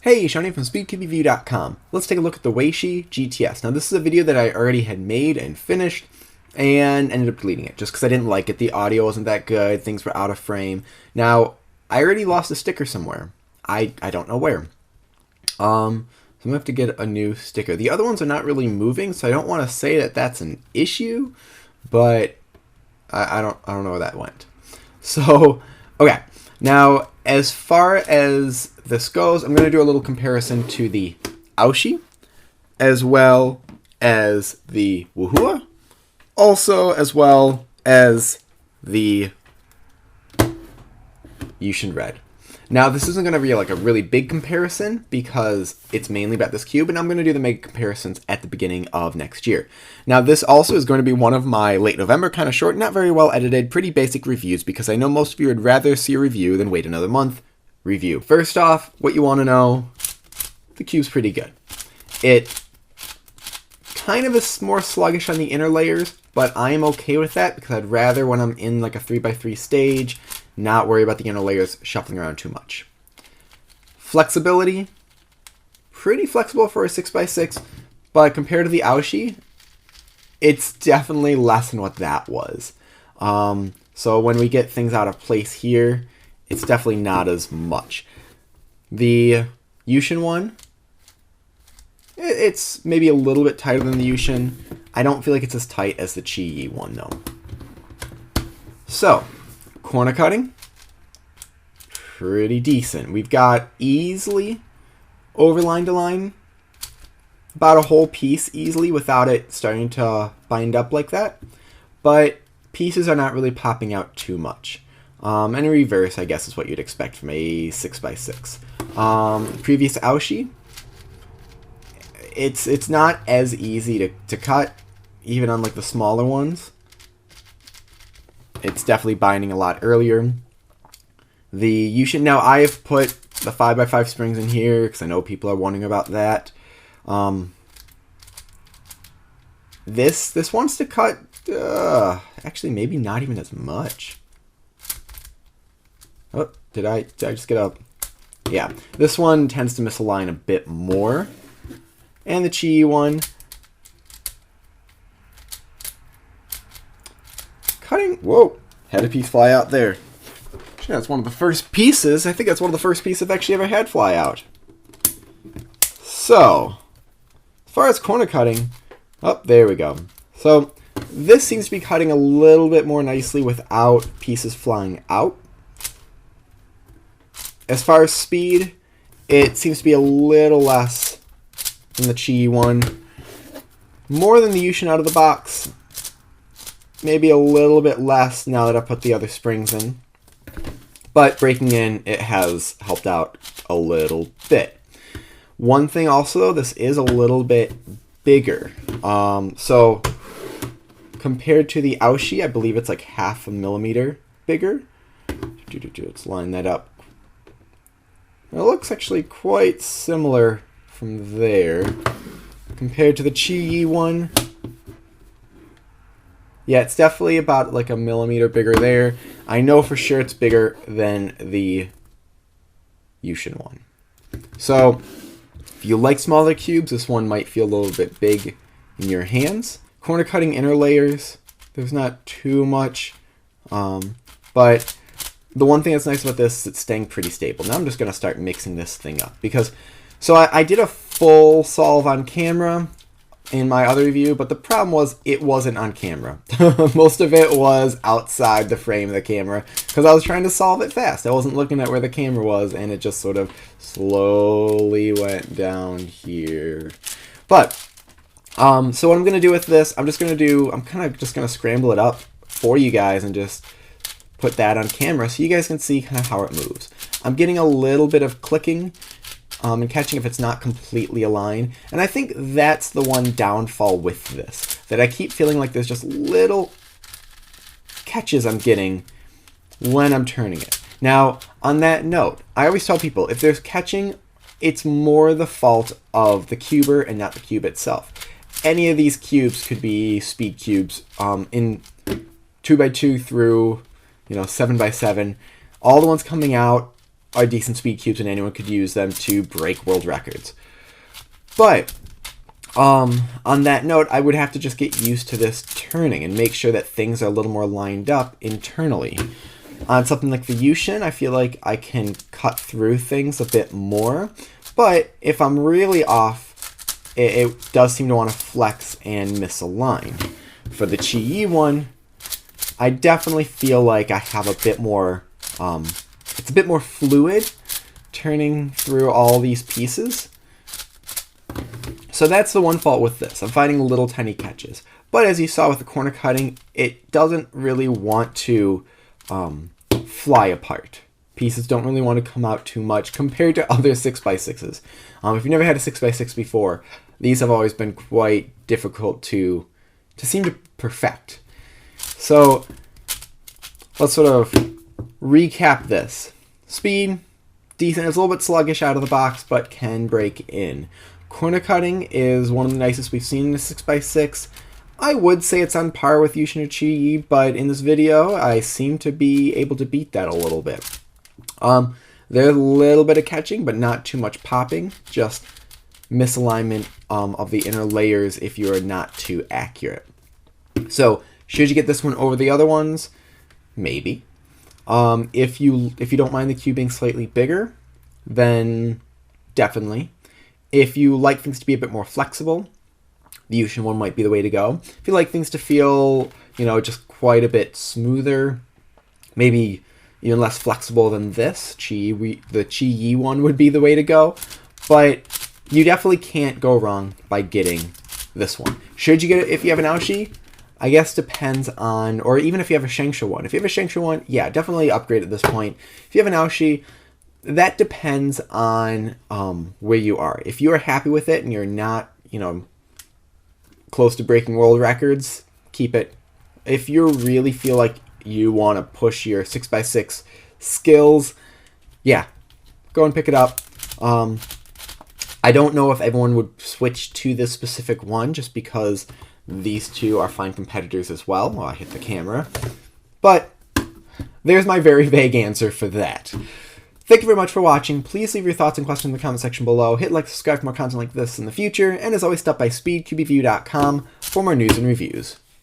Hey, Shawnee from SpeedCubeReview.com. Let's take a look at the WeiShi GTS. Now, this is a video that I already had made and finished and ended up deleting it just because I didn't like it. The audio wasn't that good. Things were out of frame. Now, I already lost a sticker somewhere. I don't know where. So I'm going to have to get a new sticker. The other ones are not really moving, so I don't want to say that that's an issue, but I don't know where that went. So, okay. Now, as far as this goes, I'm going to do a little comparison to the WeiShi, as well as the WooHua, also as well as the Yushin Red. Now, this isn't going to be like a really big comparison because it's mainly about this cube, and I'm going to do the mega comparisons at the beginning of next year. Now, this also is going to be one of my late November, kind of short, not very well edited, pretty basic reviews because I know most of you would rather see a review than wait another month review. First off, what you want to know, the cube's pretty good. It kind of is more sluggish on the inner layers, but I am okay with that because I'd rather when I'm in like a 3x3 stage, not worry about the inner layers shuffling around too much. Flexibility, pretty flexible for a 6x6, but compared to the WeiShi, it's definitely less than what that was. So when we get things out of place here, it's definitely not as much. The Yushin one, it's maybe a little bit tighter than the Yushin. I don't feel like it's as tight as the Chi one though. So, corner cutting, pretty decent. We've got easily over line to line, about a whole piece easily without it starting to bind up like that. But pieces are not really popping out too much. And in reverse, I guess, is what you'd expect from a 6x6. Previous WeiShi, it's not as easy to cut, even on like the smaller ones. It's definitely binding a lot earlier. The Yushin, now I have put the 5x5 springs in here because I know people are wondering about that. This wants to cut, actually maybe not even as much. Oh, did I just get up? Yeah, this one tends to misalign a bit more. And the Chi one, cutting, whoa, had a piece fly out there. Actually, that's one of the first pieces. I think that's one of the first pieces I've actually ever had fly out. So, as far as corner cutting, oh, there we go. So, this seems to be cutting a little bit more nicely without pieces flying out. As far as speed, it seems to be a little less than the Chi one. More than the Yushin out of the box. Maybe a little bit less now that I put the other springs in. But breaking in, it has helped out a little bit. One thing also, this is a little bit bigger. So compared to the WeiShi, I believe it's like 0.5 millimeter bigger. Let's line that up. It looks actually quite similar from there. Compared to the Chi one, yeah, it's definitely about like 1 millimeter bigger there. I know for sure it's bigger than the Yushin one. So, if you like smaller cubes, this one might feel a little bit big in your hands. Corner cutting inner layers, there's not too much, but the one thing that's nice about this is it's staying pretty stable. Now I'm just going to start mixing this thing up because, so I did a full solve on camera in my other review, but the problem was it wasn't on camera. Most of it was outside the frame of the camera because I was trying to solve it fast. I wasn't looking at where the camera was, and it just sort of slowly went down here. But, so what I'm going to do with this, I'm kind of just going to scramble it up for you guys and just put that on camera so you guys can see kind of how it moves. I'm getting a little bit of clicking and catching if it's not completely aligned. And I think that's the one downfall with this, that I keep feeling like there's just little catches I'm getting when I'm turning it. Now, on that note, I always tell people, if there's catching, it's more the fault of the cuber and not the cube itself. Any of these cubes could be speed cubes in 2x2 through 7x7. All the ones coming out are decent speed cubes and anyone could use them to break world records. But on that note, I would have to just get used to this turning and make sure that things are a little more lined up internally. On something like the Yushin, I feel like I can cut through things a bit more, but if I'm really off, it does seem to want to flex and misalign. For the Chi-Yi one, I definitely feel like I have a bit more, it's a bit more fluid turning through all these pieces. So that's the one fault with this. I'm finding little tiny catches. But as you saw with the corner cutting, it doesn't really want to fly apart. Pieces don't really want to come out too much compared to other 6x6s. If you've never had a 6x6 before, these have always been quite difficult to seem to perfect. So let's sort of recap this. Speed, decent. It's a little bit sluggish out of the box, but can break in. Corner cutting is one of the nicest we've seen in a 6x6. I would say it's on par with Yushin or Chi-Yi, but in this video, I seem to be able to beat that a little bit. There's a little bit of catching, but not too much popping, just misalignment of the inner layers if you are not too accurate. So, should you get this one over the other ones? Maybe. If you don't mind the cube being slightly bigger, then definitely. If you like things to be a bit more flexible, the Yushin one might be the way to go. If you like things to feel, just quite a bit smoother, maybe even less flexible than this, the Chi-Yi one would be the way to go. But you definitely can't go wrong by getting this one. Should you get it if you have an Aoshi? I guess depends on, or even if you have a Shengsha one. If you have a Shengsha one, yeah, definitely upgrade at this point. If you have an Aoshi, that depends on where you are. If you are happy with it and you're not, close to breaking world records, keep it. If you really feel like you want to push your 6x6 skills, yeah, go and pick it up. I don't know if everyone would switch to this specific one just because these two are fine competitors as well. Oh, I hit the camera. But there's my very vague answer for that. Thank you very much for watching. Please leave your thoughts and questions in the comment section below. Hit like, subscribe for more content like this in the future. And as always, stop by speedqbreview.com for more news and reviews.